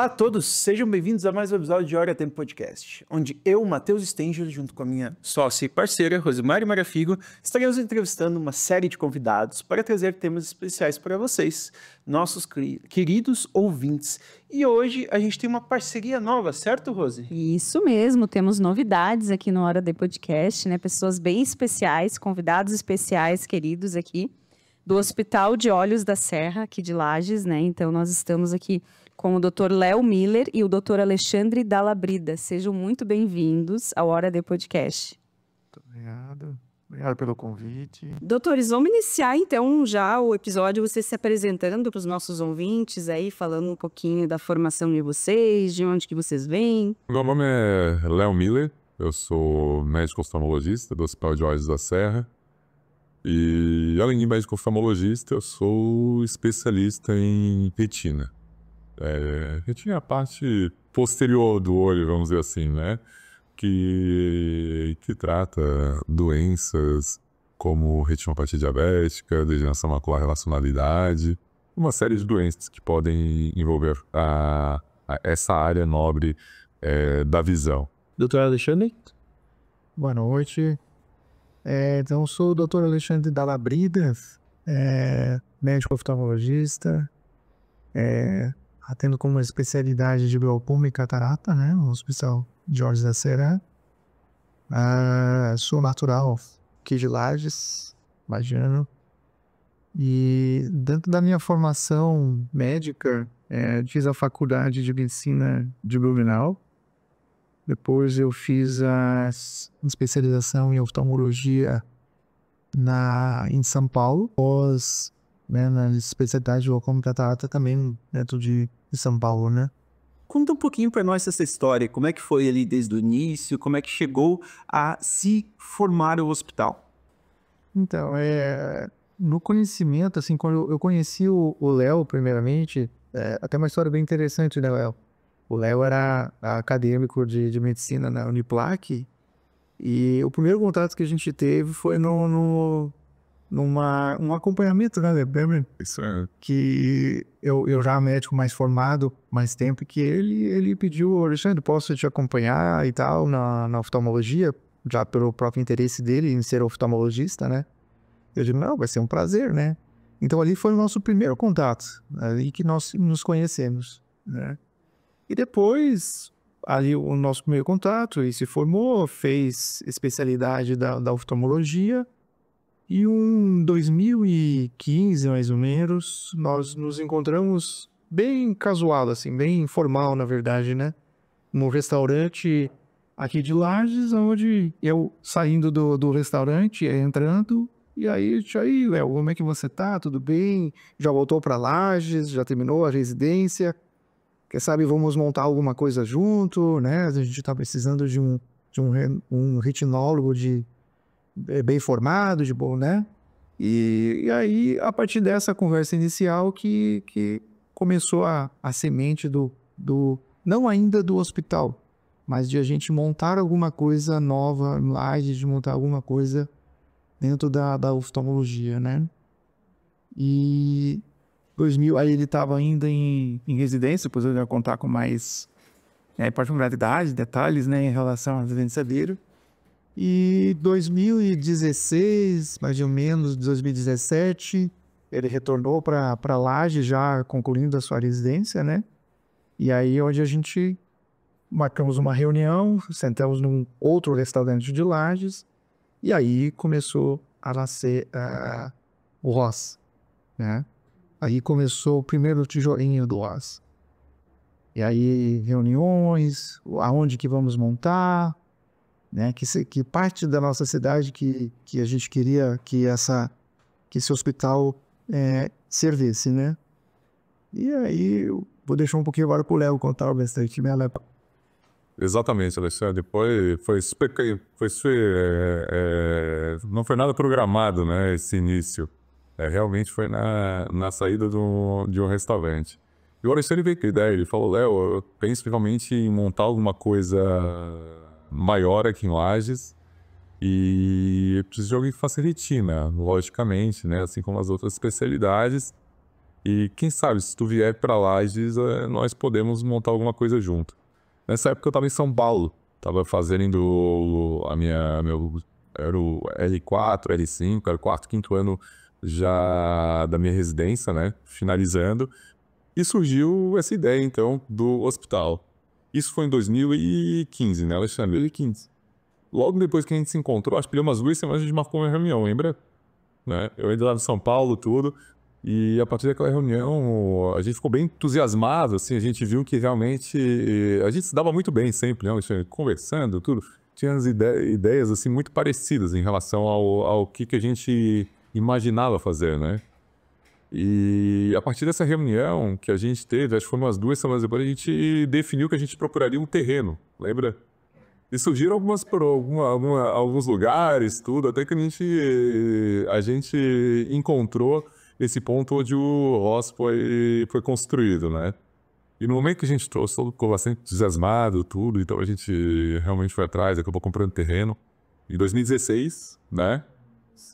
a todos, sejam bem-vindos a mais um episódio de Hora Tempo Podcast, onde eu, Matheus Stenger, junto com a minha sócia e parceira, Rosemary Marafigo, estaremos entrevistando uma série de convidados para trazer temas especiais para vocês, nossos queridos ouvintes. E hoje a gente tem uma parceria nova, certo, Rose? Isso mesmo, temos novidades aqui no Hora de Podcast, né? Pessoas bem especiais, convidados especiais, queridos aqui, do Hospital de Olhos da Serra, aqui de Lages, né? Então nós estamos aqui com o Dr. Léo Miller e o Dr. Alexandre Dallabrida. Sejam muito bem-vindos ao Hora de Podcast. Muito obrigado. Obrigado pelo convite. Doutores, vamos iniciar então já o episódio, vocês se apresentando para os nossos ouvintes aí, falando um pouquinho da formação de vocês, de onde que vocês vêm. Meu nome é Léo Miller, eu sou médico oftalmologista do Hospital de Olhos da Serra. E além de médico oftalmologista, eu sou especialista em retina. Retina é a parte posterior do olho, vamos dizer assim, né? Que trata doenças como retinopatia diabética, degeneração macular relacionada à idade, uma série de doenças que podem envolver essa área nobre da visão. Dr. Alexandre? Boa noite. Então, eu sou o Dr. Alexandre Dallabrida, médico oftalmologista, atendo como uma especialidade de glaucoma e catarata, né, no Hospital de Olhos da Serra. Sou natural aqui de Lages, lagiano. E dentro da minha formação médica, fiz a faculdade de medicina de Blumenau. Depois eu fiz a especialização em oftalmologia em São Paulo. Depois, né, na especialidade de glaucoma e catarata também dentro de São Paulo, né? Conta um pouquinho para nós essa história, como é que foi ali desde o início, como é que chegou a se formar o hospital? Então, no conhecimento, assim, quando eu conheci o Léo primeiramente, até uma história bem interessante, né, Léo? O Léo era acadêmico de medicina na Uniplac e o primeiro contato que a gente teve foi num acompanhamento, né, Isso é. que eu já médico mais formado, mais tempo, que ele pediu, Alexandre, posso te acompanhar e tal, na oftalmologia, já pelo próprio interesse dele em ser oftalmologista, né? Eu digo, não, vai ser um prazer, né? Então ali foi o nosso primeiro contato, ali que nós nos conhecemos, né? E depois, ali o nosso primeiro contato, ele se formou, fez especialidade da oftalmologia. E em 2015, mais ou menos, nós nos encontramos bem casual, assim, bem informal, na verdade, né? Num restaurante aqui de Lages, onde eu saindo do restaurante, entrando, e aí, Léo, como é que você tá? Tudo bem? Já voltou para Lages? Já terminou a residência? Quem sabe vamos montar alguma coisa junto, né? A gente tá precisando de um retinólogo bem formado, de bom, né? E aí, a partir dessa conversa inicial que começou a semente não ainda do hospital, mas de a gente montar alguma coisa nova lá, de montar alguma coisa dentro da oftalmologia, né? E 2000, aí ele estava ainda em residência, depois eu ia contar com mais particularidades, detalhes, né, em relação à residência dele. E 2016, mais ou menos, 2017, ele retornou para Lages, já concluindo a sua residência, né? E aí onde a gente marcamos uma reunião, sentamos num outro restaurante de Lages, e aí começou a nascer o Ross, né? Aí começou o primeiro tijolinho do Ross. E aí reuniões, aonde que vamos montar, né, que parte da nossa cidade que a gente queria que esse hospital servisse, né? E aí eu vou deixar um pouquinho agora pro Léo contar bastante, né, Léo? Exatamente, Alexandre. Não foi nada programado, né, esse início. Realmente foi na saída de um restaurante. E o Alexandre veio com a ideia, ele falou, Léo, eu penso realmente em montar alguma coisa maior aqui em Lages e eu preciso de alguém que faça retina, logicamente, né, assim como as outras especialidades. E quem sabe, se tu vier para Lages, nós podemos montar alguma coisa junto. Nessa época eu estava em São Paulo, estava fazendo era o L4, L5, era o quarto, quinto ano já da minha residência, né? Finalizando. E surgiu essa ideia, então, do hospital. Isso foi em 2015, né, Alexandre? 2015. Logo depois que a gente se encontrou, acho que deu umas 2 semanas, a gente marcou uma reunião, lembra? Né? Eu ainda lá em São Paulo, tudo. E a partir daquela reunião, a gente ficou bem entusiasmado, assim, a gente viu que realmente a gente se dava muito bem sempre, né, Alexandre? Conversando, tudo. Tinha as ideias, assim, muito parecidas em relação ao que a gente imaginava fazer, né? E a partir dessa reunião que a gente teve, acho que foi umas 2 semanas depois, a gente definiu que a gente procuraria um terreno, lembra? E surgiram alguns lugares, tudo, até que a gente encontrou esse ponto onde o Ross foi construído, né? E no momento que a gente trouxe, todo mundo ficou bastante entusiasmado, tudo, então a gente realmente foi atrás, acabou comprando terreno. Em 2016, né?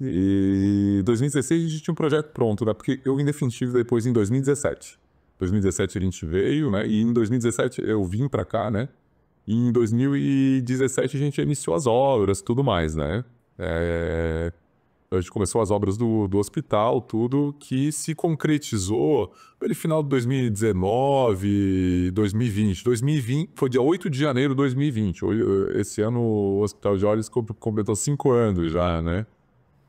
E em 2016 a gente tinha um projeto pronto, né? Porque eu, em definitivo, depois em 2017. 2017 a gente veio, né? E em 2017 eu vim pra cá, né? E em 2017 a gente iniciou as obras, tudo mais, né? A gente começou as obras do hospital, tudo que se concretizou pelo final de 2019, 2020. 2020 foi dia 8 de janeiro de 2020. Esse ano o Hospital de Olhos completou 5 anos já, né?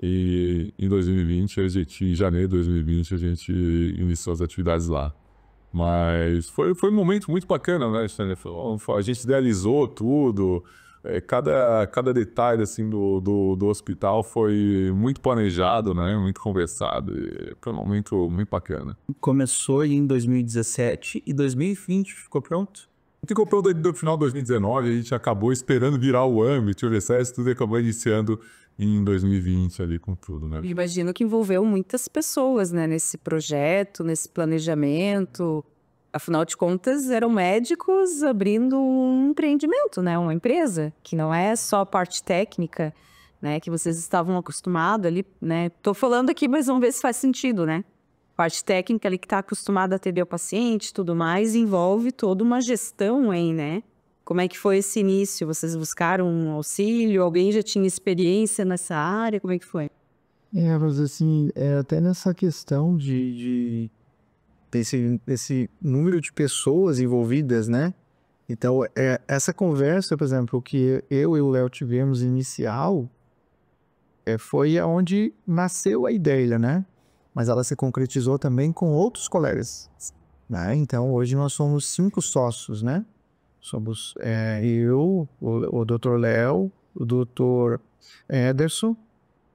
E em 2020, em janeiro de 2020, a gente iniciou as atividades lá. Mas foi um momento muito bacana, né? A gente idealizou tudo, cada detalhe assim, do hospital foi muito planejado, né? Muito conversado. Foi um momento muito bacana. Começou em 2017 e 2020 ficou pronto? Ficou pronto no final de 2019, a gente acabou esperando virar o âmbito, o excesso, tudo acabou iniciando em 2020 ali com tudo, né? Imagino que envolveu muitas pessoas, né, nesse projeto, nesse planejamento. Afinal de contas, eram médicos abrindo um empreendimento, né, uma empresa, que não é só a parte técnica, né, que vocês estavam acostumados ali, né? Tô falando aqui, mas vamos ver se faz sentido, né? Parte técnica ali que está acostumada a atender o paciente e tudo mais, envolve toda uma gestão aí, né? Como é que foi esse início? Vocês buscaram um auxílio? Alguém já tinha experiência nessa área? Como é que foi? Mas assim, até nessa questão desse número de pessoas envolvidas, né? Então, essa conversa, por exemplo, que eu e o Léo tivemos inicial, foi onde nasceu a ideia, né? Mas ela se concretizou também com outros colegas, né? Então, hoje nós somos 5 sócios, né? Somos eu, o Dr. Léo, o Dr. Ederson,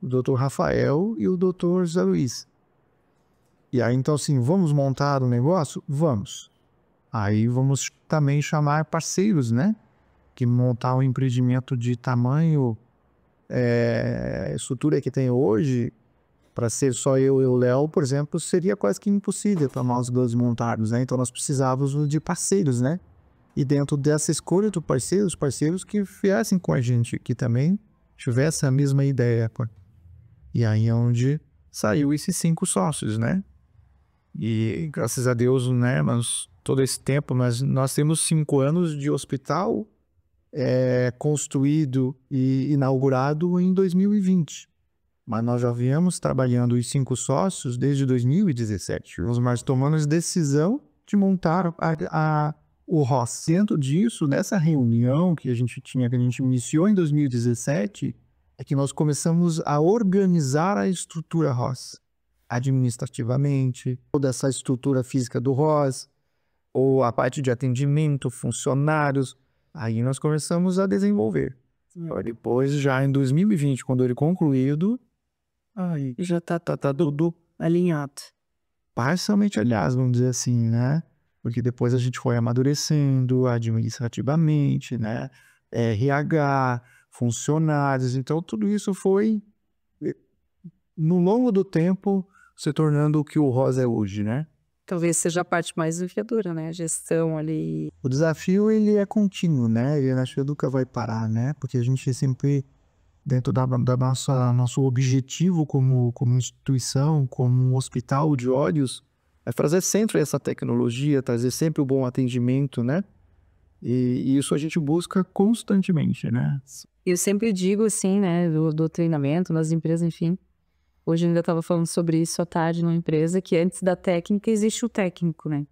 o Dr. Rafael e o Dr. Zé Luiz. E aí, então, assim, vamos montar um negócio? Vamos. Aí vamos também chamar parceiros, né? Que montar um empreendimento de tamanho, estrutura que tem hoje, para ser só eu e o Léo, por exemplo, seria quase que impossível para nós dois montarmos, né? Então nós precisávamos de parceiros, né? E dentro dessa escolha do parceiros que viessem com a gente, que também tivesse a mesma ideia. E aí é onde saiu esses 5 sócios, né? E graças a Deus, né? Mas todo esse tempo, nós temos 5 anos de hospital construído e inaugurado em 2020. Mas nós já viemos trabalhando os 5 sócios desde 2017. Nós tomamos a decisão de montar o Ross. Dentro disso, nessa reunião que a gente iniciou em 2017, é que nós começamos a organizar a estrutura Ross. Administrativamente, toda essa estrutura física do Ross, ou a parte de atendimento, funcionários. Aí nós começamos a desenvolver. Depois, já em 2020, quando ele concluído, aí já tá tudo alinhado. Parcialmente, aliás, vamos dizer assim, né? Porque depois a gente foi amadurecendo administrativamente, né? RH, funcionários. Então, tudo isso foi, no longo do tempo, se tornando o que o Ross é hoje, né? Talvez seja a parte mais desafiadora, né? A gestão ali. O desafio, ele é contínuo, né? Ele acho que nunca vai parar, né? Porque a gente sempre, dentro da nosso objetivo como instituição, como um hospital de olhos, é trazer sempre essa tecnologia, trazer sempre o bom atendimento, né? E isso a gente busca constantemente, né? Eu sempre digo assim, né, do treinamento nas empresas, enfim. Hoje eu ainda estava falando sobre isso à tarde numa empresa, que antes da técnica existe o técnico, né?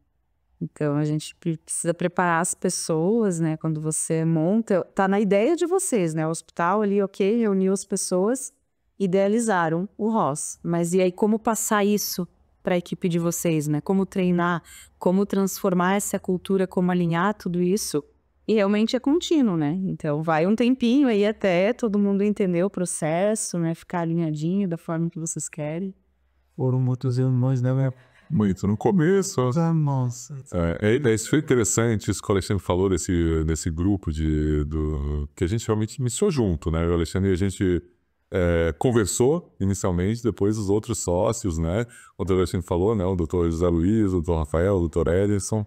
Então a gente precisa preparar as pessoas, né? Quando você monta, tá na ideia de vocês, né? O hospital ali, ok, reuniu as pessoas, idealizaram o ROS. Mas e aí como passar isso para a equipe de vocês, né? Como treinar, como transformar essa cultura, como alinhar tudo isso. E realmente é contínuo, né? Então vai um tempinho aí até todo mundo entender o processo, né? Ficar alinhadinho da forma que vocês querem. Foram muitos anos, né? Muito no começo. Nossa. Isso foi interessante, isso que o Alexandre falou desse grupo que a gente realmente iniciou junto, né? O Alexandre e a gente conversou inicialmente, depois os outros sócios, né? O Alexandre falou, né? O doutor José Luiz, o doutor Rafael, o doutor Ederson.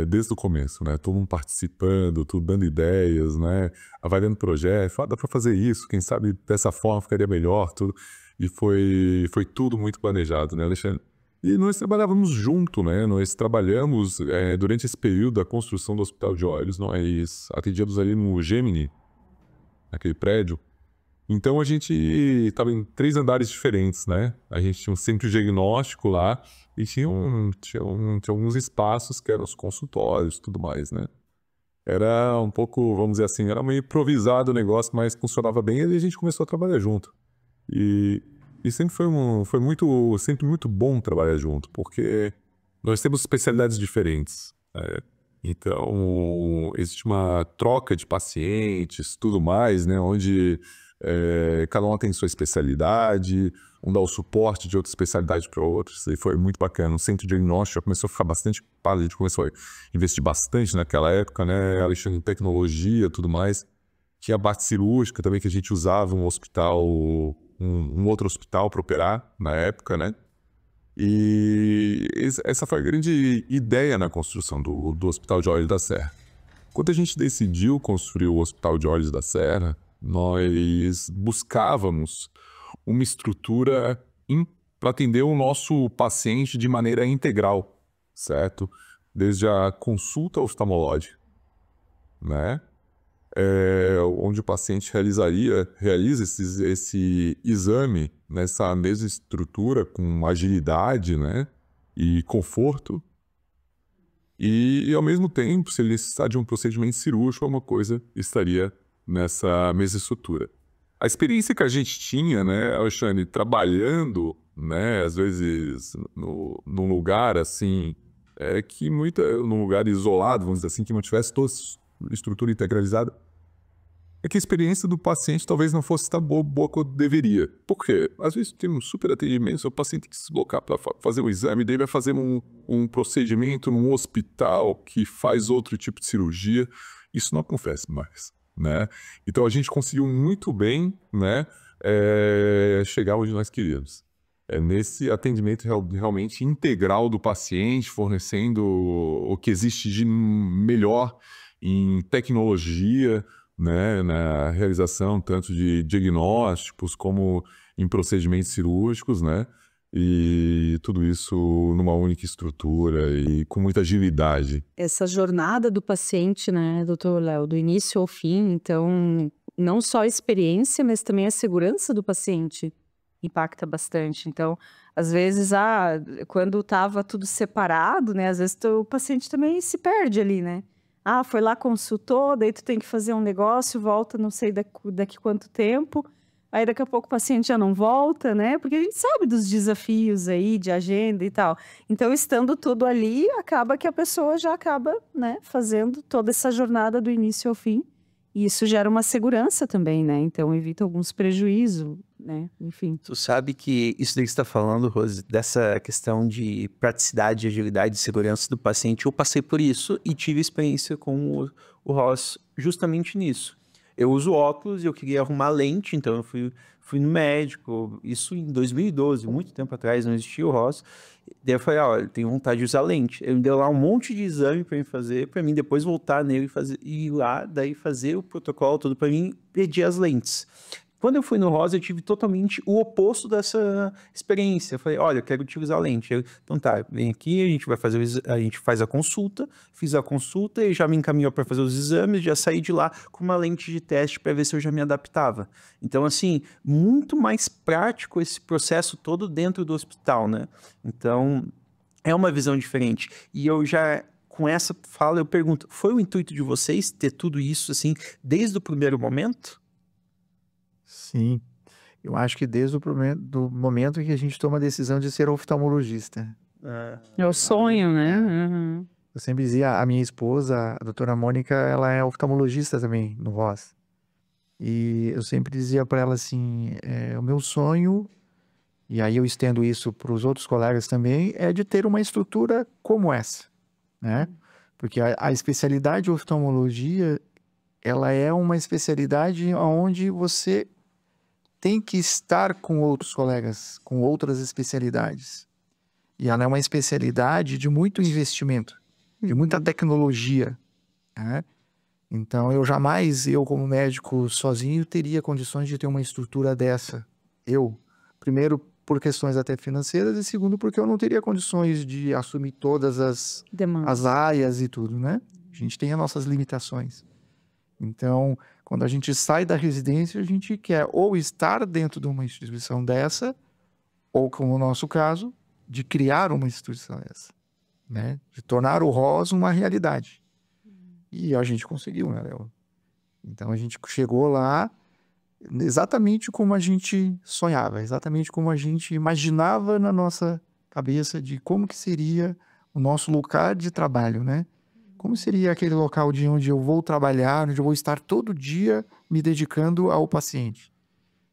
Desde o começo, né? Todo mundo participando, tudo dando ideias, né? Avaliando projetos, dá para fazer isso, quem sabe dessa forma ficaria melhor, tudo. E foi tudo muito planejado, né, Alexandre? E nós trabalhávamos junto, né? Nós trabalhamos durante esse período da construção do Hospital de Olhos, nós atendíamos ali no Gemini, naquele prédio. Então a gente estava em 3 andares diferentes, né? A gente tinha um centro diagnóstico lá e tinha alguns espaços que eram os consultórios e tudo mais, né? Era um pouco, vamos dizer assim, era meio improvisado o negócio, mas funcionava bem e a gente começou a trabalhar junto. E sempre foi muito bom trabalhar junto, porque nós temos especialidades diferentes, né? Então existe uma troca de pacientes, tudo mais, né? Onde cada um tem sua especialidade, um dá o suporte de outra especialidade para outros, e foi muito bacana. O centro diagnóstico já começou a ficar bastante ocupado, a gente começou a investir bastante naquela época, né, Alexandre, em tecnologia e tudo mais. Tinha a parte cirúrgica também, que a gente usava um hospital, um outro hospital para operar na época, né? E essa foi a grande ideia na construção do Hospital de Olhos da Serra. Quando a gente decidiu construir o Hospital de Olhos da Serra, nós buscávamos uma estrutura para atender o nosso paciente de maneira integral, certo? Desde a consulta oftalmológica, né? Onde o paciente realiza esse exame nessa mesma estrutura com agilidade, né? E conforto. E ao mesmo tempo, se ele necessitar de um procedimento cirúrgico, alguma coisa estaria nessa mesma estrutura. A experiência que a gente tinha, né, Alexandre, trabalhando, né, às vezes num lugar assim, num lugar isolado, vamos dizer assim, que não tivesse toda a estrutura integralizada, é que a experiência do paciente talvez não fosse tão boa quanto deveria. Por quê? Às vezes tem um super atendimento, o paciente tem que se deslocar para fazer um exame, daí vai fazer um procedimento num hospital que faz outro tipo de cirurgia. Isso não acontece mais, né? Então a gente conseguiu muito bem, né, chegar onde nós queríamos. Nesse atendimento realmente integral do paciente, fornecendo o que existe de melhor em tecnologia, né, na realização tanto de diagnósticos como em procedimentos cirúrgicos, né? E tudo isso numa única estrutura e com muita agilidade. Essa jornada do paciente, né, doutor Léo, do início ao fim, então, não só a experiência, mas também a segurança do paciente impacta bastante. Então, às vezes, quando estava tudo separado, né, às vezes o paciente também se perde ali, né? Foi lá, consultou, daí tu tem que fazer um negócio, volta não sei daqui quanto tempo. Aí daqui a pouco o paciente já não volta, né? Porque a gente sabe dos desafios aí de agenda e tal. Então, estando tudo ali, acaba que a pessoa já acaba, né, fazendo toda essa jornada do início ao fim. E isso gera uma segurança também, né? Então, evita alguns prejuízos, né? Enfim. Tu sabe que isso daí que você está falando, Rose, dessa questão de praticidade, agilidade e segurança do paciente, eu passei por isso e tive experiência com o ROS justamente nisso. Eu uso óculos e eu queria arrumar lente, então eu fui no médico, isso em 2012, muito tempo atrás, não existia o ROS. Daí eu falei, eu tenho vontade de usar lente. Ele me deu lá um monte de exame para mim fazer, para mim depois voltar nele e ir lá, daí fazer o protocolo todo para mim, pedir as lentes. Quando eu fui no Rosa, eu tive totalmente o oposto dessa experiência. Eu falei, olha, eu quero utilizar a lente. Então tá, vem aqui, a gente faz a consulta, fiz a consulta e já me encaminhou para fazer os exames, já saí de lá com uma lente de teste para ver se eu já me adaptava. Então, assim, muito mais prático esse processo todo dentro do hospital, né? Então, é uma visão diferente. E eu já, com essa fala, eu pergunto, foi o intuito de vocês ter tudo isso, assim, desde o primeiro momento? Sim, eu acho que desde o do momento em que a gente toma a decisão de ser oftalmologista. É o sonho, né? Uhum. Eu sempre dizia, a minha esposa, a doutora Mônica, ela é oftalmologista também, no Ross. E eu sempre dizia para ela assim, o meu sonho, e aí eu estendo isso para os outros colegas também, é de ter uma estrutura como essa, né? Porque a especialidade de oftalmologia, ela é uma especialidade onde você tem que estar com outros colegas, com outras especialidades. E ela é uma especialidade de muito investimento, de muita tecnologia, né? Então, eu como médico sozinho, teria condições de ter uma estrutura dessa. Primeiro, por questões até financeiras, e segundo, porque eu não teria condições de assumir todas as áreas e tudo, né? A gente tem as nossas limitações. Então, quando a gente sai da residência, a gente quer ou estar dentro de uma instituição dessa, ou, como no nosso caso, de criar uma instituição dessa, né? De tornar o ROS uma realidade. E a gente conseguiu, né, Léo? Então, a gente chegou lá exatamente como a gente sonhava, exatamente como a gente imaginava na nossa cabeça de como que seria o nosso lugar de trabalho, né? Como seria aquele local de onde eu vou trabalhar, onde eu vou estar todo dia me dedicando ao paciente,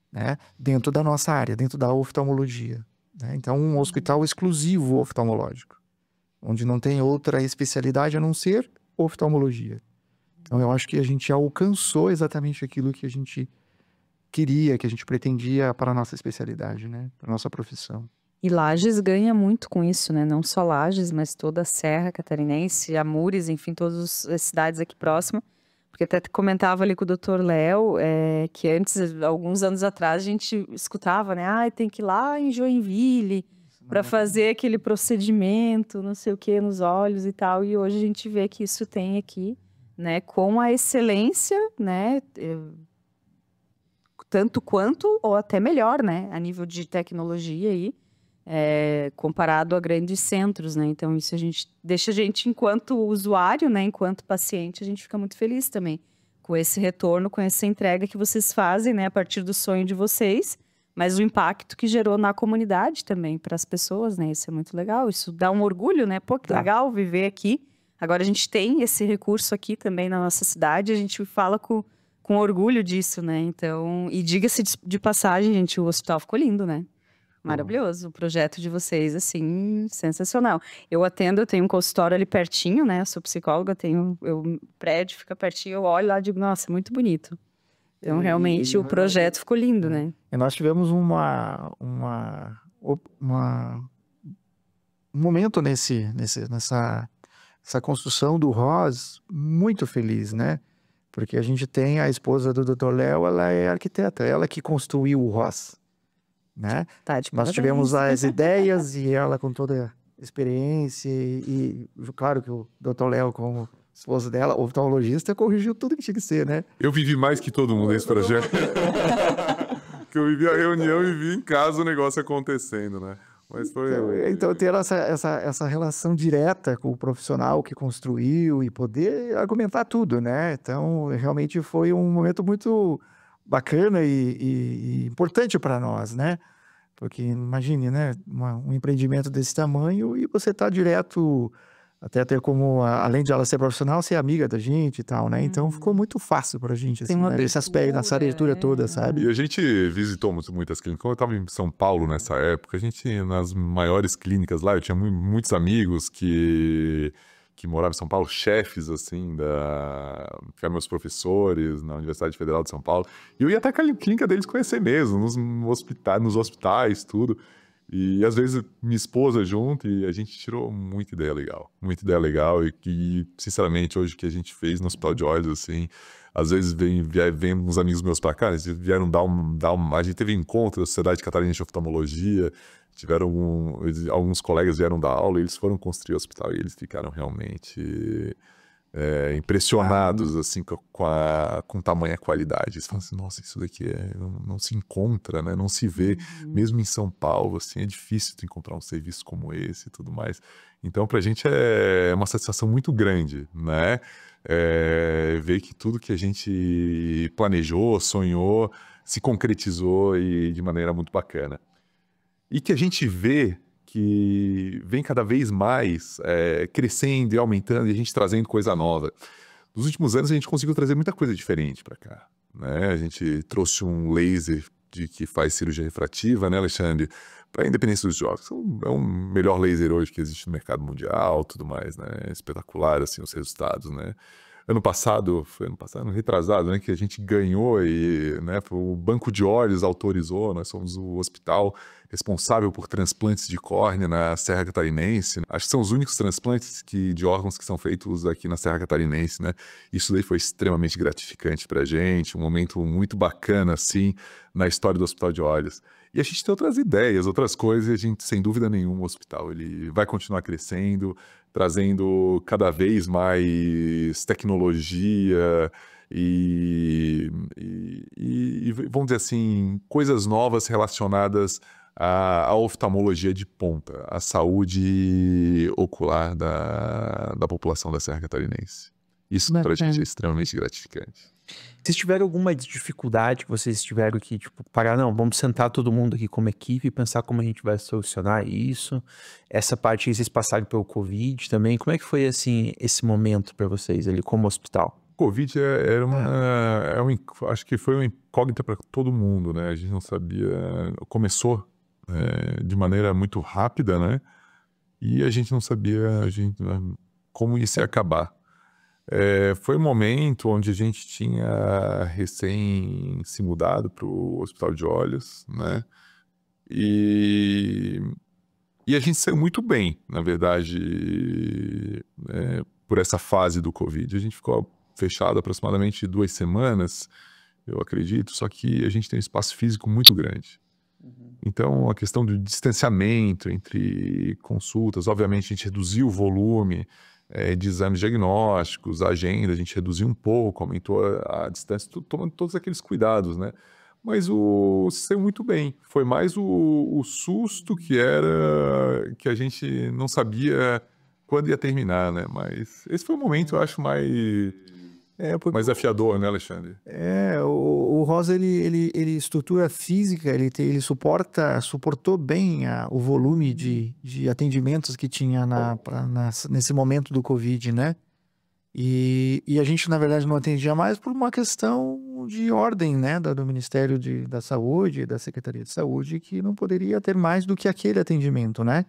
né? Dentro da nossa área, dentro da oftalmologia, né? Então, um hospital exclusivo oftalmológico, onde não tem outra especialidade a não ser oftalmologia. Então, eu acho que a gente alcançou exatamente aquilo que a gente queria, que a gente pretendia para a nossa especialidade, né? Para a nossa profissão. E Lages ganha muito com isso, né? Não só Lages, mas toda a Serra Catarinense, Amures, enfim, todas as cidades aqui próximas. Porque até comentava ali com o Dr. Léo, que antes, alguns anos atrás, a gente escutava, né? Ah, tem que ir lá em Joinville para fazer aquele procedimento, não sei o que, nos olhos e tal. E hoje a gente vê que isso tem aqui, né? Com a excelência, né? Tanto quanto, ou até melhor, né? A nível de tecnologia aí. Comparado a grandes centros, né? Então isso deixa a gente, enquanto usuário, né? Enquanto paciente, a gente fica muito feliz também com esse retorno, com essa entrega que vocês fazem, né? A partir do sonho de vocês, mas o impacto que gerou na comunidade também, para as pessoas, né? Isso é muito legal, isso dá um orgulho, né? Pô, que legal viver aqui. Agora a gente tem esse recurso aqui também na nossa cidade, a gente fala com orgulho disso, né? Então, e diga-se de passagem, gente, o hospital ficou lindo, né? Maravilhoso, o projeto de vocês, assim, sensacional. Eu tenho um consultório ali pertinho, né? Eu sou psicóloga, o prédio fica pertinho, eu olho lá e digo, nossa, muito bonito. Então, realmente, o projeto ficou lindo, né? E nós tivemos um momento nessa construção do ROS muito feliz, né? Porque a gente tem a esposa do Dr. Léo, ela é arquiteta, ela que construiu o ROS. Né? Nós tivemos as ideias e ela com toda a experiência e claro que o Dr. Léo, como esposo dela, oftalmologista, corrigiu tudo que tinha que ser, né? Eu vivi mais que todo mundo nesse projeto. Que eu vivi a reunião e vi em casa o negócio acontecendo, né? Mas foi... Então ter essa relação direta com o profissional que construiu e poder argumentar tudo, né? Então realmente foi um momento muito bacana e importante para nós, né? Porque imagine, né? Um empreendimento desse tamanho e você tá direto, até ter como, além de ela ser profissional, ser amiga da gente e tal, né? Então ficou muito fácil pra gente, assim, né? Esse aspecto, essa abertura toda, sabe? E a gente visitou muitas clínicas. Quando eu estava em São Paulo nessa época, a gente, nas maiores clínicas lá, eu tinha muitos amigos que moravam em São Paulo, chefes, assim, que eram meus professores na Universidade Federal de São Paulo. E eu ia até a clínica deles conhecer mesmo, nos hospitais, tudo. E às vezes minha esposa junto, e a gente tirou muita ideia legal. Muita ideia legal e que, sinceramente, hoje o que a gente fez no Hospital de Olhos, assim, Às vezes vem uns amigos meus para cá, eles vieram a gente teve encontro da Sociedade Catarinense de Oftalmologia, alguns colegas vieram dar aula e eles foram construir o hospital e eles ficaram realmente impressionados assim, com tamanha qualidade. Eles falam assim, nossa, isso daqui não se encontra, né? Não se vê, mesmo em São Paulo, assim, é difícil de encontrar um serviço como esse e tudo mais. Então, pra gente é uma satisfação muito grande, né? Ver que tudo que a gente planejou, sonhou, se concretizou e de maneira muito bacana. E que a gente vê que vem cada vez mais crescendo e aumentando e a gente trazendo coisa nova. Nos últimos anos a gente conseguiu trazer muita coisa diferente para cá, né? A gente trouxe um laser que faz cirurgia refrativa, né, Alexandre? Para a independência dos jogos. É o melhor laser hoje que existe no mercado mundial, tudo mais, né? É espetacular, assim, os resultados, né? Ano passado, retrasado, né, que a gente ganhou e, né, o Banco de Olhos autorizou, nós somos o hospital responsável por transplantes de córnea na Serra Catarinense. Acho que são os únicos transplantes de órgãos que são feitos aqui na Serra Catarinense, né? Isso daí foi extremamente gratificante pra gente, um momento muito bacana, assim, na história do Hospital de Olhos. E a gente tem outras ideias, outras coisas, e a gente, sem dúvida nenhuma, o hospital ele vai continuar crescendo, trazendo cada vez mais tecnologia e vamos dizer assim, coisas novas relacionadas à oftalmologia de ponta, à saúde ocular da população da Serra Catarinense. Isso para a gente é extremamente gratificante. Vocês tiveram alguma dificuldade que vocês tiveram que, tipo, parar, não, vamos sentar todo mundo aqui como equipe e pensar como a gente vai solucionar isso? Essa parte aí, vocês passaram pelo Covid também, como é que foi, assim, esse momento para vocês ali como hospital? Covid acho que foi uma incógnita para todo mundo, né? A gente não sabia, começou de maneira muito rápida, né? E a gente não sabia como isso ia acabar. Foi um momento onde a gente tinha recém se mudado para o Hospital de Olhos, né? E a gente saiu muito bem, na verdade, por essa fase do Covid. A gente ficou fechado aproximadamente 2 semanas, eu acredito, só que a gente tem um espaço físico muito grande. Então, a questão do distanciamento entre consultas, obviamente a gente reduziu o volume de exames diagnósticos, a agenda, a gente reduziu um pouco, aumentou a distância, tomando todos aqueles cuidados, né? Mas saiu muito bem. Foi mais o susto que a gente não sabia quando ia terminar, né? Mas esse foi o momento, eu acho, mais desafiador, né, Alexandre? O Rosa, ele estrutura física, ele suportou bem o volume de atendimentos que tinha nesse momento do Covid, né? E a gente, na verdade, não atendia mais por uma questão de ordem, né, do Ministério da Saúde, da Secretaria de Saúde, que não poderia ter mais do que aquele atendimento, né?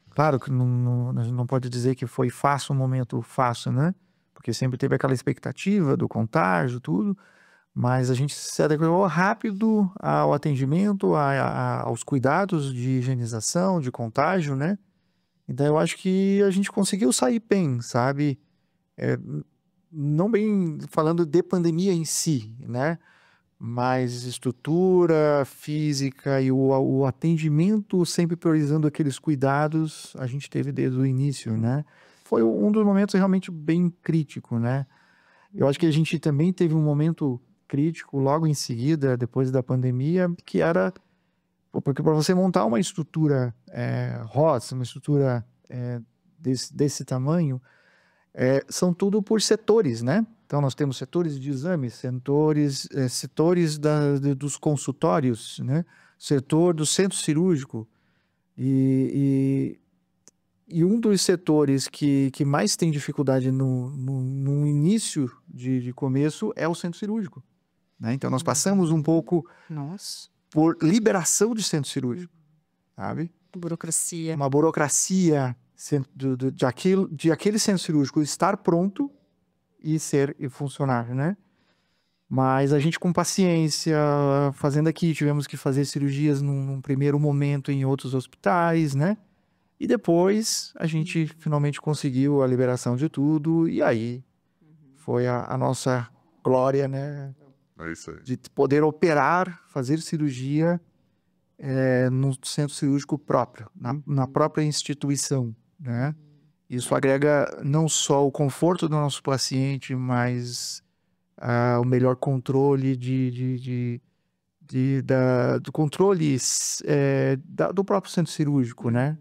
Claro que não pode dizer que foi fácil, um momento fácil, né? Porque sempre teve aquela expectativa do contágio, tudo, mas a gente se adequou rápido ao atendimento, aos cuidados de higienização, de contágio, né? Então eu acho que a gente conseguiu sair bem, sabe? Não bem falando de pandemia em si, né? Mas estrutura física e o atendimento sempre priorizando aqueles cuidados, a gente teve desde o início, né? Foi um dos momentos realmente bem crítico, né? Eu acho que a gente também teve um momento crítico logo em seguida, depois da pandemia, que era... Porque para você montar uma estrutura ROS, uma estrutura desse tamanho, são tudo por setores, né? Então, nós temos setores de exames, setores dos consultórios, né? Setor do centro cirúrgico. E um dos setores que mais tem dificuldade no início de começo é o centro cirúrgico, né? Então, nós passamos um pouco por liberação de centro cirúrgico, sabe? Burocracia. Uma burocracia de aquele centro cirúrgico estar pronto e funcionar, né? Mas a gente com paciência, fazendo aqui, tivemos que fazer cirurgias num primeiro momento em outros hospitais, né? E depois a gente finalmente conseguiu a liberação de tudo e aí foi a nossa glória, né? É isso aí. De poder operar, fazer cirurgia no centro cirúrgico próprio, na própria instituição, né? Isso agrega não só o conforto do nosso paciente, mas o melhor controle do controle do próprio centro cirúrgico, né?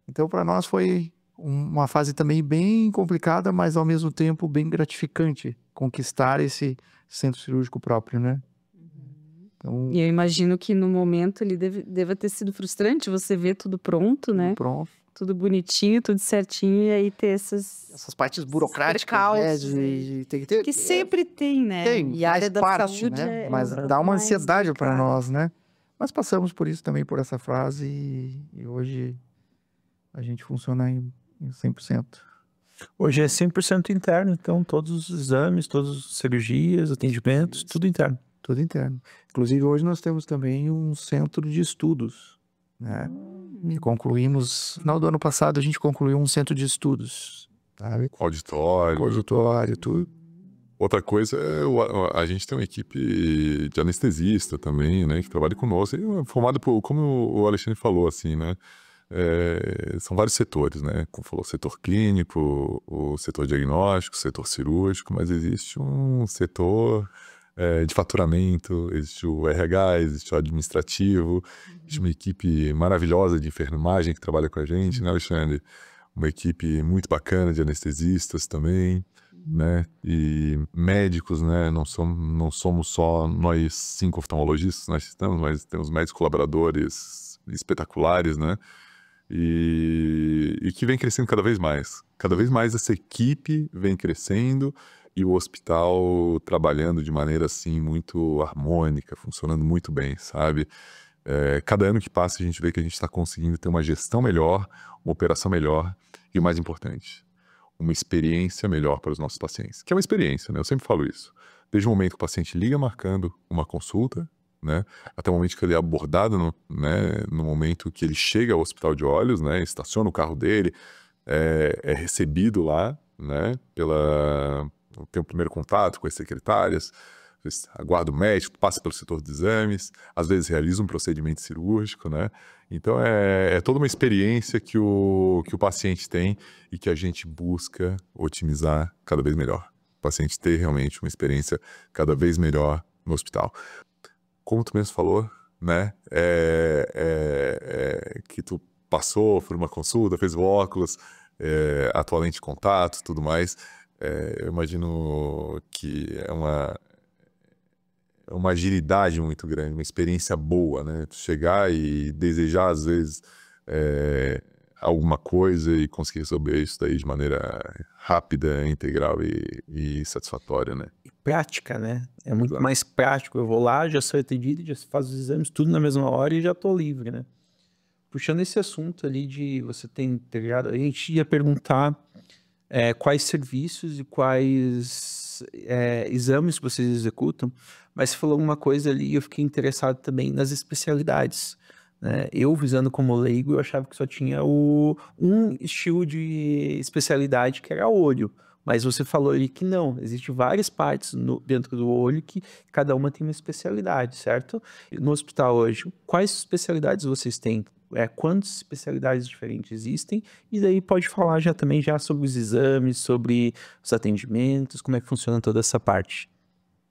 Então, para nós foi uma fase também bem complicada, mas ao mesmo tempo bem gratificante conquistar esse centro cirúrgico próprio, né? Então, E eu imagino que no momento ele deva ter sido frustrante você ver tudo pronto, né? pronto. Tudo bonitinho, tudo certinho, e aí ter essas Partes burocráticas, percalços, né? Tem que ter. que sempre tem, né? Tem, E a área faz da parte, saúde né? é Mas o dá uma mais ansiedade para delicado. nós, né? Mas passamos por isso também, por essa fase, e hoje a gente funciona em 100%. Hoje é 100% interno, então todos os exames, todas as cirurgias, atendimentos, tudo interno. Tudo interno. Inclusive, hoje nós temos também um centro de estudos, né? E concluímos, no final do ano passado, a gente concluiu um centro de estudos, sabe? Auditório. Consultório, tudo. Outra coisa é a gente tem uma equipe de anestesista também, né, que trabalha conosco, e formado por, como o Alexandre falou, assim, né, são vários setores, né, como falou, o setor clínico, o setor diagnóstico, o setor cirúrgico, mas existe um setor de faturamento, existe o RH, existe o administrativo, existe uma equipe maravilhosa de enfermagem que trabalha com a gente, né, Alexandre? Uma equipe muito bacana de anestesistas também, né? E médicos, né? Não somos só nós 5 oftalmologistas, nós estamos, mas temos médicos colaboradores espetaculares, né? E que vem crescendo cada vez mais. Cada vez mais essa equipe vem crescendo e o hospital trabalhando de maneira, assim, muito harmônica, funcionando muito bem, sabe? Cada ano que passa a gente vê que a gente está conseguindo ter uma gestão melhor, uma operação melhor e o mais importante, uma experiência melhor para os nossos pacientes. Que é uma experiência, né? Eu sempre falo isso. Desde o momento que o paciente liga marcando uma consulta, né, até o momento que ele é abordado, no momento que ele chega ao hospital de olhos, né, estaciona o carro dele, é recebido lá, né, tem o primeiro contato com as secretárias, aguarda o médico, passa pelo setor de exames, às vezes realiza um procedimento cirúrgico, né? Então é toda uma experiência que o paciente tem e que a gente busca otimizar cada vez melhor. O paciente ter realmente uma experiência cada vez melhor no hospital. Como tu mesmo falou, né? Que tu passou por uma consulta, fez o óculos, atualmente contato, tudo mais. Eu imagino que é uma agilidade muito grande, uma experiência boa, né? Tu chegar e desejar, às vezes, alguma coisa e conseguir resolver isso daí de maneira rápida, integral e satisfatória, né? E prática, né? É muito mais prático. Eu vou lá, já sou atendido, já faço os exames tudo na mesma hora e já tô livre, né? Puxando esse assunto ali de você ter integrado, a gente ia perguntar quais serviços e quais exames que vocês executam, mas você falou uma coisa ali e eu fiquei interessado também nas especialidades, né? Eu, visando como leigo, eu achava que só tinha um estilo de especialidade que era olho, mas você falou ali que não, existem várias partes dentro do olho que cada uma tem uma especialidade, certo? No hospital hoje, quais especialidades vocês têm? Quantas especialidades diferentes existem? E daí pode falar já também sobre os exames, sobre os atendimentos, como é que funciona toda essa parte.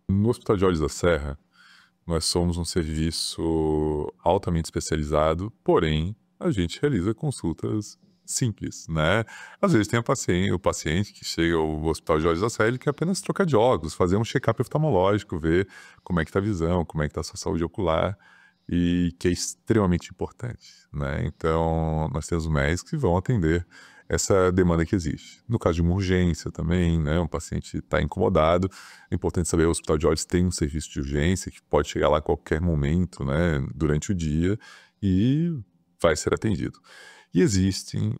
No Hospital de Olhos da Serra, nós somos um serviço altamente especializado, porém, a gente realiza consultas simples, né? Às vezes tem o paciente que chega ao Hospital de Olhos da Serra, ele quer apenas trocar de óculos, fazer um check-up oftalmológico, ver como é que está a visão, como é que está a sua saúde ocular, e que é extremamente importante, né? Então, nós temos médicos que vão atender essa demanda que existe. No caso de uma urgência também, né? Um paciente está incomodado, é importante saber que o Hospital de Olhos tem um serviço de urgência que pode chegar lá a qualquer momento, né? Durante o dia e vai ser atendido. E existem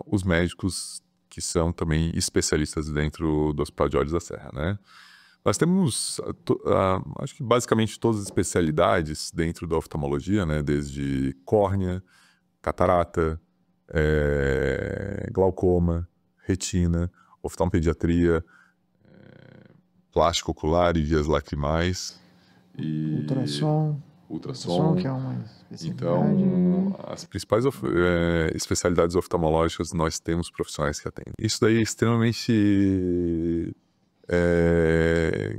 os médicos que são também especialistas dentro do Hospital de Olhos da Serra, né? Nós temos, acho que basicamente todas as especialidades dentro da oftalmologia, né? Desde córnea, catarata, glaucoma, retina, oftalmopediatria, plástico ocular e vias lacrimais. E Ultrassom, que é uma especialidade. Então, as principais especialidades oftalmológicas, nós temos profissionais que atendem. Isso daí é extremamente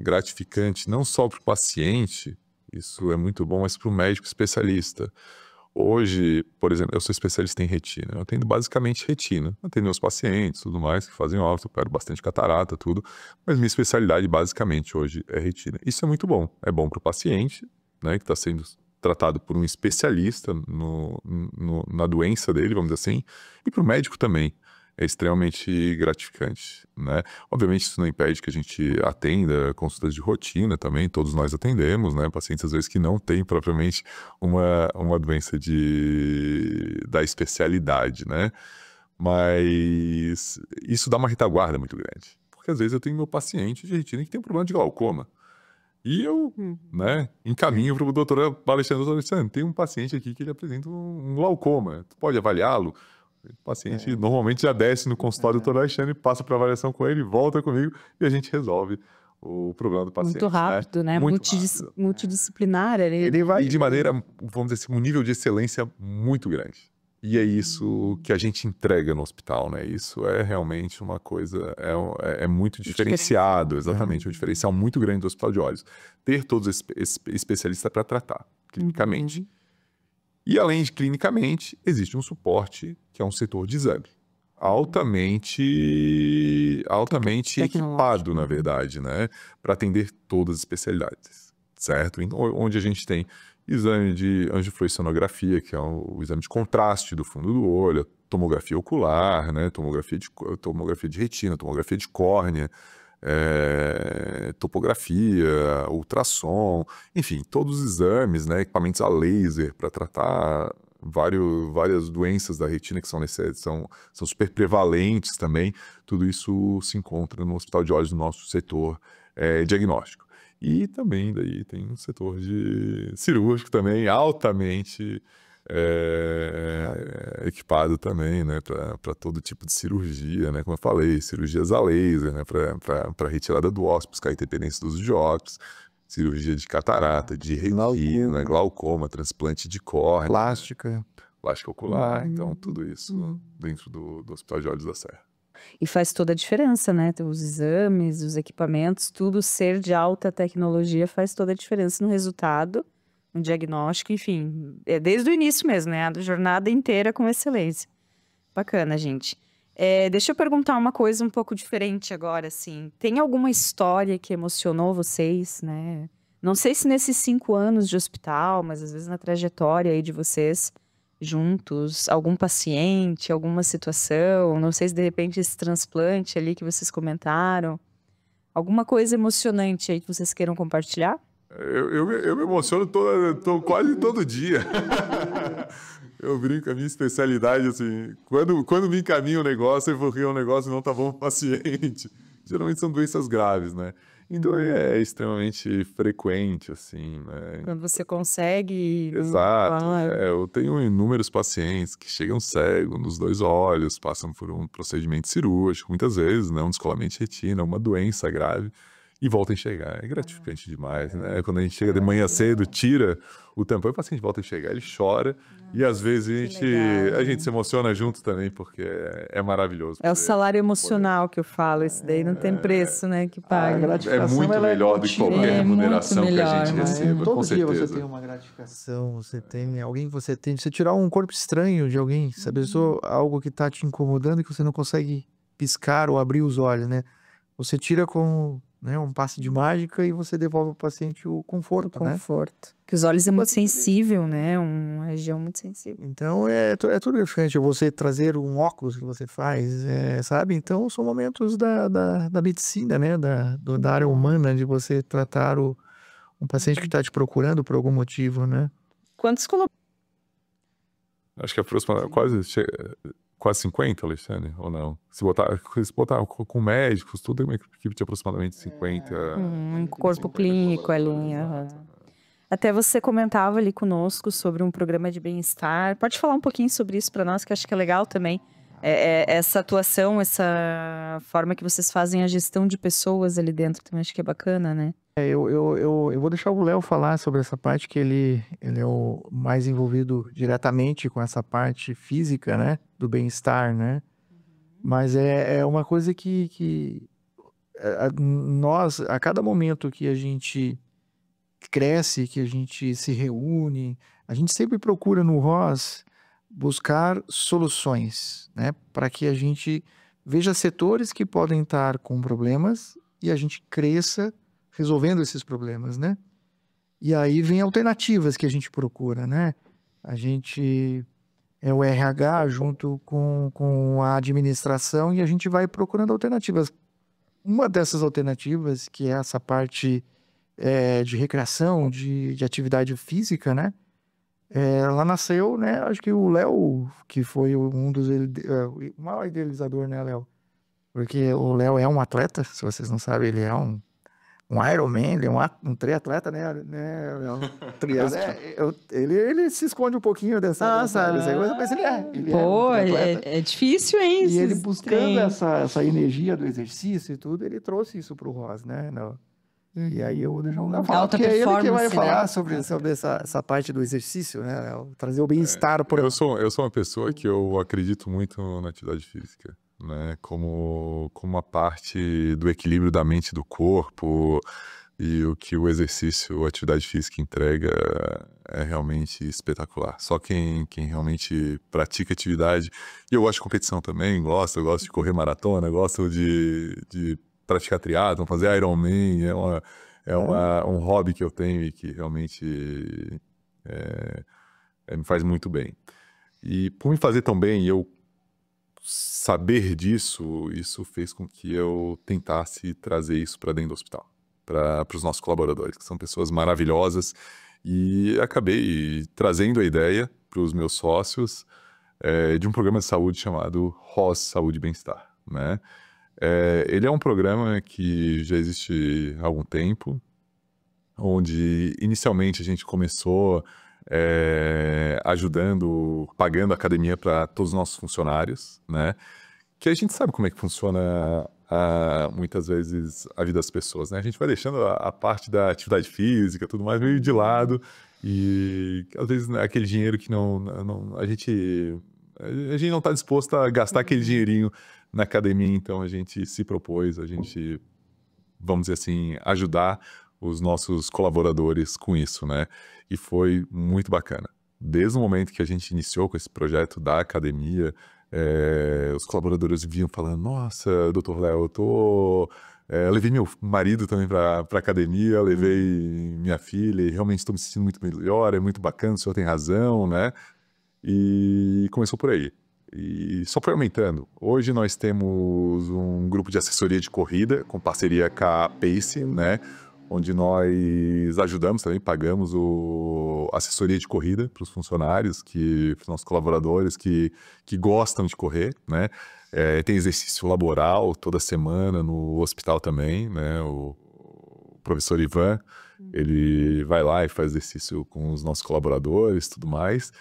gratificante, não só para o paciente, isso é muito bom, mas para o médico especialista. Hoje, por exemplo, eu sou especialista em retina, eu atendo basicamente retina, atendo meus pacientes, tudo mais, que fazem óculos, eu opero bastante catarata, tudo, mas minha especialidade basicamente hoje é retina. Isso é muito bom, é bom para o paciente, né, que está sendo tratado por um especialista na doença dele, vamos dizer assim, e para o médico também. É extremamente gratificante, né? Obviamente isso não impede que a gente atenda consultas de rotina também, todos nós atendemos, né? Pacientes às vezes que não têm propriamente uma doença da especialidade, né? Mas isso dá uma retaguarda muito grande, porque às vezes eu tenho meu paciente de retina que tem problema de glaucoma, e eu, né, encaminho para o doutor Alexandre, tem um paciente aqui que ele apresenta um glaucoma, tu pode avaliá-lo? O paciente normalmente já desce no consultório do Dr. Alexandre, passa para avaliação com ele, volta comigo e a gente resolve o problema do paciente. Muito rápido, né? Muito rápido. Multidisciplinar. Ele vai de maneira, vamos dizer assim, um nível de excelência muito grande. E é isso que a gente entrega no hospital, né? Isso é realmente uma coisa, é muito diferenciado, exatamente, um diferencial muito grande do Hospital de Olhos. Ter todos esses especialistas para tratar, clinicamente. E além de clinicamente, existe um suporte, que é um setor de exame. Altamente equipado, na verdade, né? Para atender todas as especialidades, certo? Então, onde a gente tem exame de angiofluorescilonografia, que é o exame de contraste do fundo do olho, tomografia ocular, né? Tomografia de retina, tomografia de córnea, topografia, ultrassom, enfim, todos os exames, né, equipamentos a laser para tratar várias doenças da retina que são super prevalentes também, tudo isso se encontra no Hospital de Olhos, no nosso setor diagnóstico. E também daí tem um setor de cirúrgico também, altamente equipado também, né, para todo tipo de cirurgia, né, como eu falei, cirurgias a laser, né, para retirada do óculos, buscar a independência do uso de óculos, cirurgia de catarata, de retina, glaucoma, transplante de córnea, plástica ocular, então tudo isso dentro do Hospital de Olhos da Serra. E faz toda a diferença, né? Os exames, os equipamentos, tudo ser de alta tecnologia faz toda a diferença no resultado, no diagnóstico, enfim. É desde o início mesmo, né? A jornada inteira com excelência. Bacana, gente. Deixa eu perguntar uma coisa um pouco diferente agora, assim. Tem alguma história que emocionou vocês, né? Não sei se nesses 5 anos de hospital, mas às vezes na trajetória aí de vocês juntos, algum paciente, alguma situação, não sei se de repente esse transplante ali que vocês comentaram, alguma coisa emocionante aí que vocês queiram compartilhar? Eu me emociono quase todo dia. Eu brinco, a minha especialidade, assim, quando me encaminha um negócio, é porque o negócio não tá bom pro paciente. Geralmente são doenças graves, né? Então é extremamente frequente, assim, né? Quando você consegue... Exato. Eu tenho inúmeros pacientes que chegam cegos nos 2 olhos, passam por um procedimento cirúrgico, muitas vezes, né? Um descolamento de retina, uma doença grave, e voltam a enxergar. É gratificante demais, né? Quando a gente chega de manhã cedo, tira o tampão, o paciente volta a enxergar, ele chora, e às vezes a gente se emociona junto também, porque é maravilhoso. É o salário emocional que eu falo, esse daí não tem preço, né, que paga. É muito melhor do que qualquer remuneração que a gente receba, todo com dia certeza. você tem uma gratificação, você tem alguém que você tem, você tirar um corpo estranho de alguém, se a pessoa, algo que tá te incomodando e que você não consegue piscar ou abrir os olhos, né, você tira com... né, um passe de mágica e você devolve ao paciente o conforto, né? Que os olhos é muito sensível, né? Uma região muito sensível. Então, é tudo diferente. Você trazer um óculos que você faz, sabe? Então, são momentos da medicina, né? Da área humana, de você tratar um paciente que está te procurando por algum motivo, né? Quantos Acho que aproximadamente quase 50, Alexandre, ou não? Se botar com médicos, tudo é uma equipe de aproximadamente 50. Um corpo clínico ali. Até você comentava ali conosco sobre um programa de bem-estar. Pode falar um pouquinho sobre isso para nós, que acho que é legal também. Essa atuação, essa forma que vocês fazem a gestão de pessoas ali dentro também acho que é bacana, né? Eu vou deixar o Léo falar sobre essa parte, que ele é o mais envolvido diretamente com essa parte física, né? Do bem-estar, né? Mas é uma coisa que nós, a cada momento que a gente cresce, que a gente se reúne, a gente sempre procura no ROS buscar soluções, né? Para que a gente veja setores que podem estar com problemas e a gente cresça resolvendo esses problemas, né? E aí vem alternativas que a gente procura, né? A gente é o RH junto com a administração e a gente vai procurando alternativas. Uma dessas alternativas, que é essa parte de recreação, de atividade física, né? Ela nasceu, né? Acho que o Léo, que foi um dos... o maior idealizador, né, Léo? Porque o Léo é um atleta, se vocês não sabem, ele é um Ironman, ele é um triatleta, né? Léo? Ele se esconde um pouquinho dessa coisa, mas ele Pô, é um triatleta. é difícil, hein? E ele buscando essa energia do exercício e tudo, ele trouxe isso pro ROS, né? E aí eu vou deixar o Léo falar, Alta porque é ele que vai performance, falar né? sobre essa parte do exercício, né? Trazer o bem-estar por Eu sou uma pessoa que eu acredito muito na atividade física, né? Como uma parte do equilíbrio da mente e do corpo, e o que o exercício, a atividade física entrega é realmente espetacular. Só quem realmente pratica atividade, e eu gosto de competição também, eu gosto de correr maratona, gosto de praticar triatlon, fazer Ironman, um hobby que eu tenho e que realmente me faz muito bem. E por me fazer tão bem, eu saber disso, isso fez com que eu tentasse trazer isso para dentro do hospital, para os nossos colaboradores, que são pessoas maravilhosas, e acabei trazendo a ideia para os meus sócios de um programa de saúde chamado ROS Saúde e Bem-Estar, né? Ele é um programa que já existe há algum tempo, onde inicialmente a gente começou pagando academia para todos os nossos funcionários, né? Que a gente sabe como é que funciona muitas vezes a vida das pessoas, né? A gente vai deixando a parte da atividade física, tudo mais meio de lado, e às vezes aquele dinheiro que a gente não está disposto a gastar aquele dinheirinho na academia, então a gente se propôs, vamos dizer assim, ajudar os nossos colaboradores com isso, né? E foi muito bacana. Desde o momento que a gente iniciou com esse projeto da academia, os colaboradores vinham falando, nossa, doutor Léo, eu levei meu marido também para academia, levei minha filha e realmente estou me sentindo muito melhor, é muito bacana, o senhor tem razão, né? E começou por aí. E só foi aumentando. Hoje nós temos um grupo de assessoria de corrida com parceria com a Pace, né? Onde nós ajudamos também, pagamos a assessoria de corrida para os funcionários, para os nossos colaboradores que gostam de correr, né? Tem exercício laboral toda semana no hospital também, né? O professor Ivan, ele vai lá e faz exercício com os nossos colaboradores e tudo mais.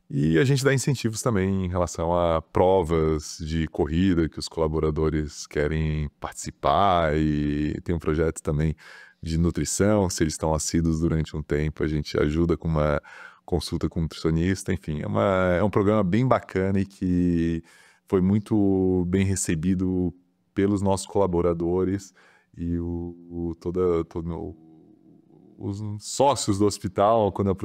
E a gente dá incentivos também em relação a provas de corrida que os colaboradores querem participar, e tem um projeto também de nutrição, se eles estão assíduos durante um tempo, a gente ajuda com uma consulta com um nutricionista, enfim, é um programa bem bacana e que foi muito bem recebido pelos nossos colaboradores e os sócios do hospital. Quando eu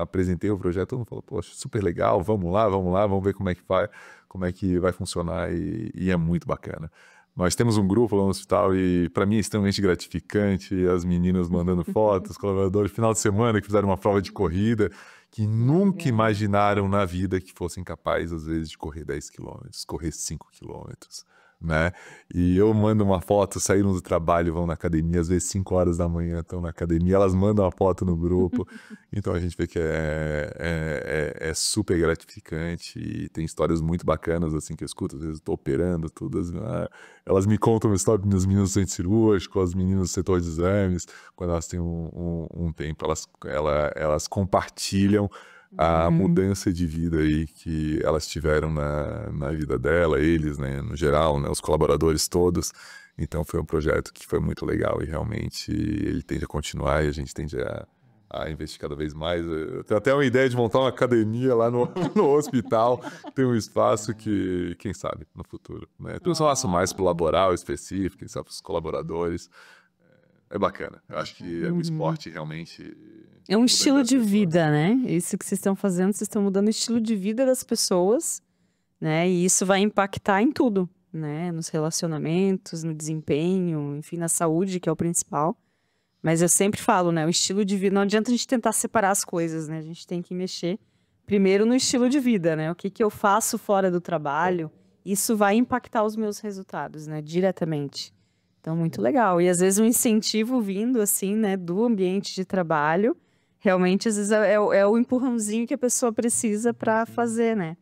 apresentei o projeto, todo mundo falou, poxa, super legal, vamos lá, vamos ver como é que vai funcionar, e é muito bacana. Nós temos um grupo lá no hospital e para mim é extremamente gratificante, as meninas mandando fotos, colaboradores, final de semana que fizeram uma prova de corrida, que nunca imaginaram na vida que fossem capazes, às vezes, de correr 10 quilômetros, correr 5 quilômetros, né? E eu mando uma foto, saíram do trabalho, vão na academia, às vezes 5 horas da manhã estão na academia, elas mandam uma foto no grupo, então a gente vê que é super gratificante, e tem histórias muito bacanas, assim, que eu escuto, às vezes estou operando, tudo, elas me contam uma história dos meninos do centro cirúrgico, as meninas do setor de exames, quando elas têm um tempo, elas compartilham a mudança de vida aí que elas tiveram na vida dela, eles, né, no geral, né, os colaboradores todos. Então foi um projeto que foi muito legal e realmente ele tende a continuar e a gente tende a investir cada vez mais. Eu tenho até uma ideia de montar uma academia lá no hospital, tem um espaço que, quem sabe, no futuro, né? Tem um espaço mais pro laboral específico, quem sabe, para os colaboradores. É bacana. Eu acho que o esporte realmente... É um estilo de vida, né? Isso que vocês estão fazendo, vocês estão mudando o estilo de vida das pessoas, né? E isso vai impactar em tudo, né? Nos relacionamentos, no desempenho, enfim, na saúde, que é o principal. Mas eu sempre falo, né? O estilo de vida, não adianta a gente tentar separar as coisas, né? A gente tem que mexer primeiro no estilo de vida, né? O que eu faço fora do trabalho, isso vai impactar os meus resultados, né? Diretamente. Então, muito legal. E às vezes um incentivo vindo, assim, né? Do ambiente de trabalho, realmente, às vezes, é o empurrãozinho que a pessoa precisa para fazer, né?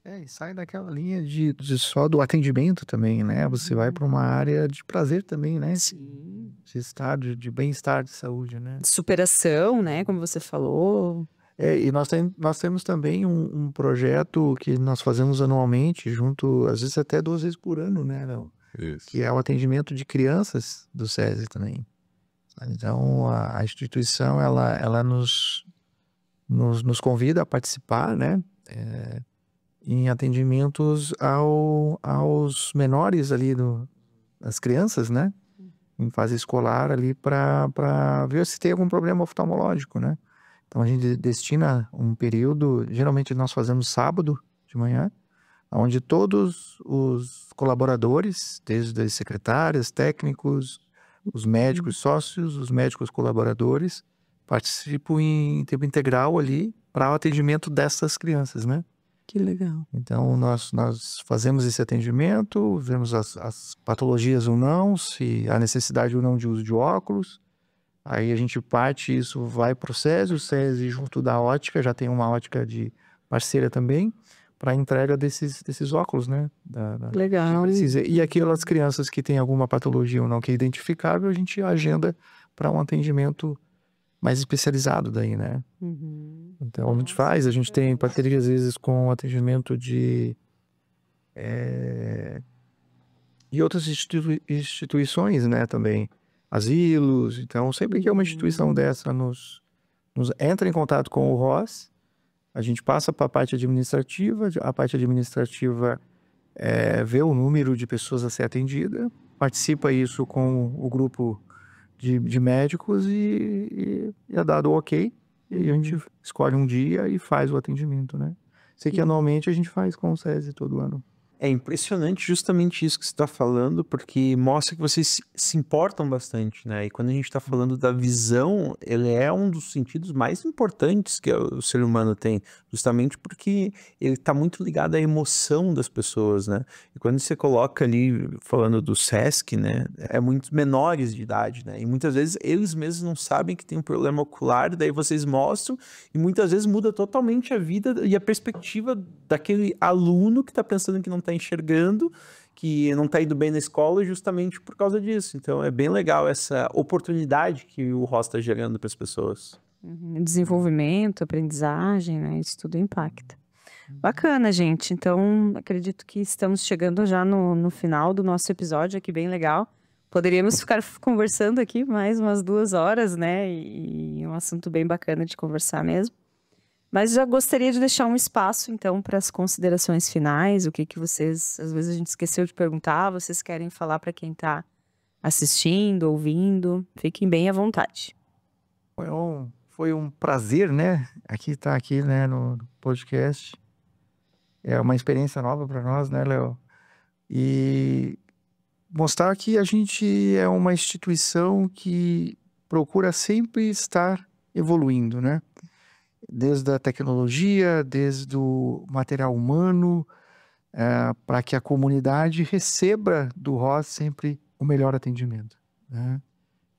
E sai daquela linha de só do atendimento também, né? Você vai para uma área de prazer também, né? Sim. De estar, de bem-estar, de saúde, né? Superação, né? Como você falou. E nós temos também um projeto que nós fazemos anualmente, junto, às vezes até 2 vezes por ano, né, Léo? Isso. Que é o atendimento de crianças do SESI também. Então, a instituição, ela nos convida a participar, né? Em atendimentos aos menores ali, das crianças, né? Em fase escolar ali, para ver se tem algum problema oftalmológico, né? Então, a gente destina um período, geralmente nós fazemos sábado de manhã, onde todos os colaboradores, desde as secretárias, técnicos, os médicos sócios, os médicos colaboradores, participam em tempo integral ali para o atendimento dessas crianças, né? Que legal. Então, nós fazemos esse atendimento, vemos as patologias ou não, se há necessidade ou não de uso de óculos. Aí a gente parte, isso vai para o SESI junto da ótica, já tem uma ótica de parceira também, para a entrega desses óculos, né? Legal. E aquelas crianças que têm alguma patologia ou não que é identificável, a gente agenda para um atendimento mais especializado daí, né? Então, a gente tem parceria às vezes com atendimento de outras instituições, né, também. Asilos, então sempre que é uma instituição dessa nos entra em contato com o ROS, a gente passa para a parte administrativa vê o número de pessoas a ser atendida, participa isso com o grupo de médicos e é dado o ok, e a gente escolhe um dia e faz o atendimento, né? Sei que anualmente a gente faz com o SESI todo ano. É impressionante justamente isso que você está falando, porque mostra que vocês se importam bastante, né? E quando a gente está falando da visão, ele é um dos sentidos mais importantes que o ser humano tem, justamente porque ele está muito ligado à emoção das pessoas, né? E quando você coloca ali, falando do SESC, né? É muitos menores de idade, né? E muitas vezes eles mesmos não sabem que tem um problema ocular, daí vocês mostram, e muitas vezes muda totalmente a vida e a perspectiva daquele aluno que está pensando que não está enxergando, que não está indo bem na escola justamente por causa disso. Então é bem legal essa oportunidade que o ROS está gerando para as pessoas. Desenvolvimento, aprendizagem, né? Isso tudo impacta. Bacana, gente. Então, acredito que estamos chegando já no final do nosso episódio aqui, bem legal. Poderíamos ficar conversando aqui mais umas 2 horas, né? E um assunto bem bacana de conversar mesmo. Mas já gostaria de deixar um espaço, então, para as considerações finais. O que vocês, às vezes a gente esqueceu de perguntar, vocês querem falar para quem está assistindo, ouvindo? Fiquem bem à vontade. Foi um prazer, né? Estar aqui, né, no podcast. É uma experiência nova para nós, né, Léo? E mostrar que a gente é uma instituição que procura sempre estar evoluindo, né? Desde a tecnologia, desde o material humano, para que a comunidade receba do ROS sempre o melhor atendimento, né?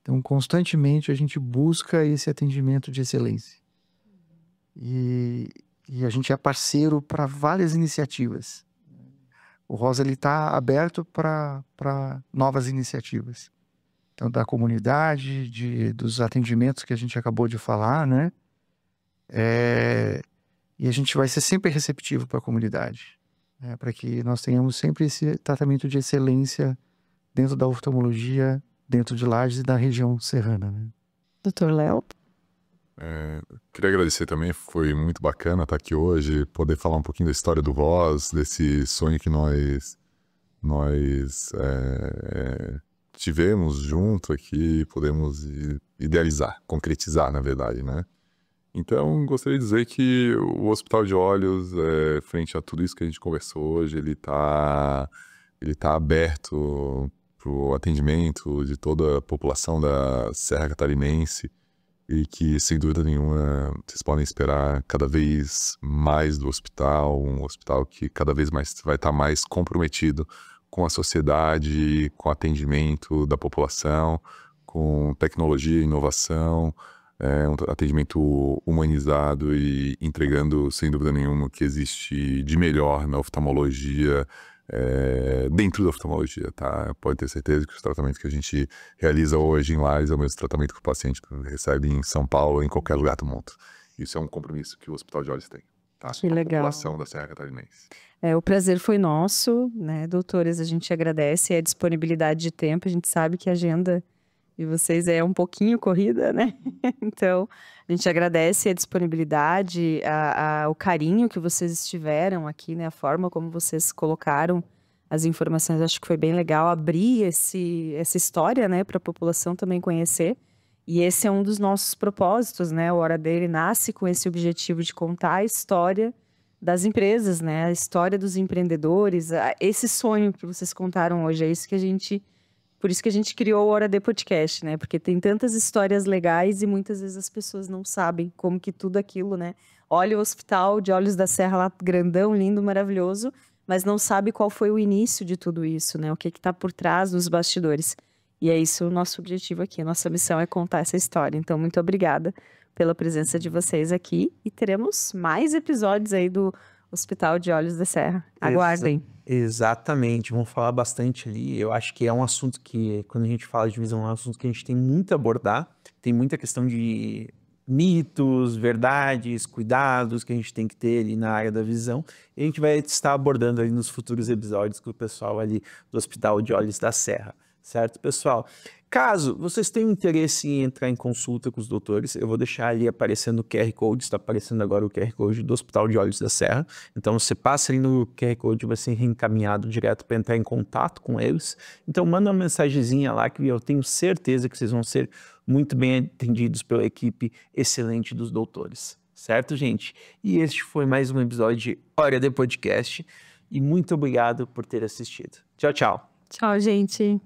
Então, constantemente a gente busca esse atendimento de excelência. E a gente é parceiro para várias iniciativas. O ROS está aberto para novas iniciativas. Então, da comunidade, dos atendimentos que a gente acabou de falar, né? E a gente vai ser sempre receptivo para a comunidade, né? Para que nós tenhamos sempre esse tratamento de excelência dentro da oftalmologia, dentro de Lages e da região serrana, né? Dr. Léo? Queria agradecer também, foi muito bacana estar aqui hoje, poder falar um pouquinho da história do Voz, desse sonho que nós tivemos junto aqui, podemos idealizar, concretizar, na verdade, né? Então, gostaria de dizer que o Hospital de Olhos, frente a tudo isso que a gente conversou hoje, ele tá aberto para o atendimento de toda a população da Serra Catarinense e que, sem dúvida nenhuma, vocês podem esperar cada vez mais do hospital, um hospital que cada vez mais vai estar mais comprometido com a sociedade, com o atendimento da população, com tecnologia e inovação, um atendimento humanizado e entregando, sem dúvida nenhuma, o que existe de melhor na oftalmologia, dentro da oftalmologia, tá? Pode ter certeza que os tratamentos que a gente realiza hoje em Lages é o mesmo tratamento que o paciente recebe em São Paulo ou em qualquer lugar do mundo. Isso é um compromisso que o Hospital de Olhos tem, tá? Que legal. A população da Serra Catarinense. O prazer foi nosso, né, doutores? A gente agradece a disponibilidade de tempo. A gente sabe que a agenda de vocês é um pouquinho corrida, né? Então, a gente agradece a disponibilidade, o carinho que vocês tiveram aqui, né? A forma como vocês colocaram as informações. Acho que foi bem legal abrir essa história, né, para a população também conhecer. E esse é um dos nossos propósitos, né? O Hora Dele nasce com esse objetivo de contar a história das empresas, né? A história dos empreendedores, esse sonho que vocês contaram hoje, por isso que a gente criou o Hora D Podcast, né? Porque tem tantas histórias legais e muitas vezes as pessoas não sabem como que tudo aquilo, né? Olha o Hospital de Olhos da Serra lá, grandão, lindo, maravilhoso, mas não sabe qual foi o início de tudo isso, né? O que está por trás dos bastidores. E é isso o nosso objetivo aqui, a nossa missão é contar essa história. Então, muito obrigada pela presença de vocês aqui e teremos mais episódios aí do Hospital de Olhos da Serra. Aguardem. Exatamente, vamos falar bastante ali. Eu acho que é um assunto que, quando a gente fala de visão, é um assunto que a gente tem muito a abordar. Tem muita questão de mitos, verdades, cuidados que a gente tem que ter ali na área da visão. E a gente vai estar abordando ali nos futuros episódios com o pessoal ali do Hospital de Olhos da Serra. Certo, pessoal? Caso vocês tenham interesse em entrar em consulta com os doutores, eu vou deixar ali aparecendo o QR Code, está aparecendo agora o QR Code do Hospital de Olhos da Serra. Então você passa ali no QR Code e vai ser reencaminhado direto para entrar em contato com eles. Então manda uma mensagenzinha lá que eu tenho certeza que vocês vão ser muito bem atendidos pela equipe excelente dos doutores. Certo, gente? E este foi mais um episódio de Hora D Podcast e muito obrigado por ter assistido. Tchau, tchau. Tchau, gente.